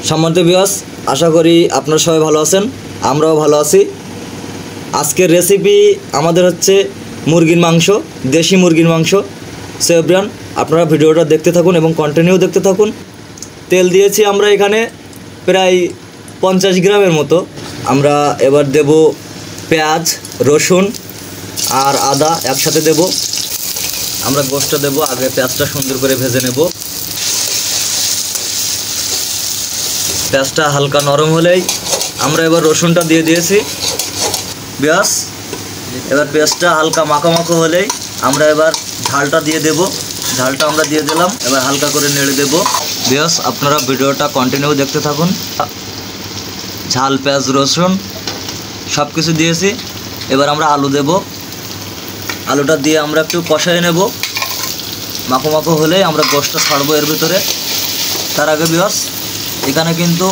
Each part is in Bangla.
সম্মানিত ভিউয়ার্স, আশা করি আপনারা সবাই ভালো আছেন, আমরাও ভালো আছি। আজকের রেসিপি আমাদের হচ্ছে মুরগির মাংস, দেশি মুরগির মাংস। সো এভরিওয়ান, আপনারা ভিডিওটা দেখতে থাকুন এবং কন্টিনিউ দেখতে থাকুন। তেল দিয়েছি আমরা এখানে প্রায় 50 গ্রামের মতো। আমরা এবার দেব পেঁয়াজ, রসুন আর আদা একসাথে দেব। আমরা গোশটা দেব, আগে পেঁয়াজটা সুন্দর করে ভেজে নেব। পেঁয়াজটা হালকা নরম হলেই আমরা এবার রসুনটা দিয়ে দিয়েছি। পেঁয়াজ এবার পেঁয়াজটা হালকা মাখো মাখো হলেই আমরা এবার ঝালটা দিয়ে দেব। ঝালটা আমরা দিয়ে দিলাম, এবার হালকা করে নেড়ে দেব। পেঁয়াজ আপনারা ভিডিওটা কন্টিনিউ দেখতে থাকুন। ঝাল, পেঁয়াজ, রসুন সব কিছু দিয়েছি। এবার আমরা আলু দেব। আলুটা দিয়ে আমরা একটু কষায় নেব। মাখো মাখো হলেই আমরা গোশটা ছাড়বো এর ভিতরে। তার আগে পেঁয়াজ এখানে কিন্তু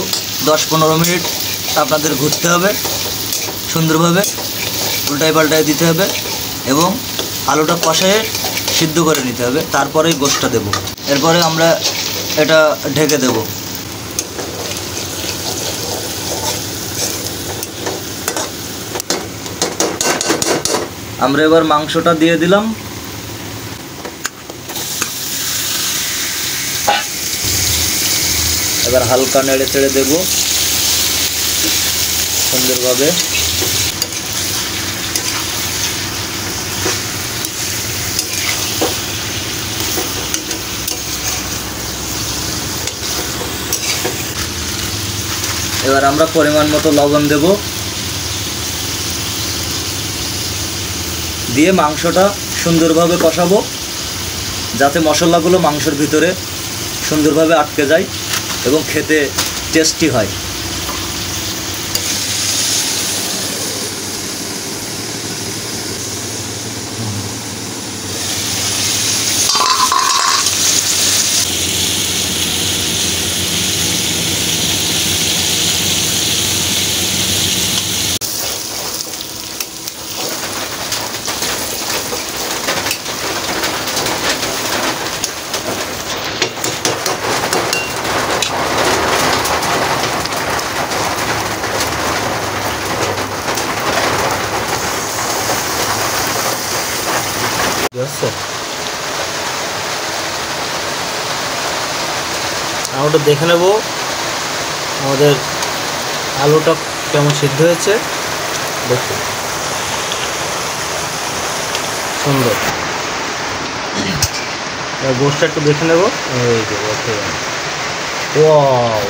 10-15 মিনিট আপনাদের ঘুরতে হবে, সুন্দরভাবে উল্টাই পাল্টাই দিতে হবে এবং আলুটা কষায় সিদ্ধ করে নিতে হবে। তারপরেই গোশটা দেব। এরপরে আমরা এটা ঢেকে দেব। আমরা এবার মাংসটা দিয়ে দিলাম। এবার হালকা নেড়ে চেড়ে দেব সুন্দরভাবে। এবার আমরা পরিমাণ মতো লবণ দেব, দিয়ে মাংসটা সুন্দরভাবে কষাবো যাতে মশলাগুলো মাংসের ভিতরে সুন্দরভাবে আটকে যায় এবং খেতে টেস্টি হয়। আমরা দেখে নেব আমাদের আলুটা কেমন সিদ্ধ হয়েছে। দেখুন সুন্দর। গোশটা একটু দেখে নেব। এই যে ওয়াও।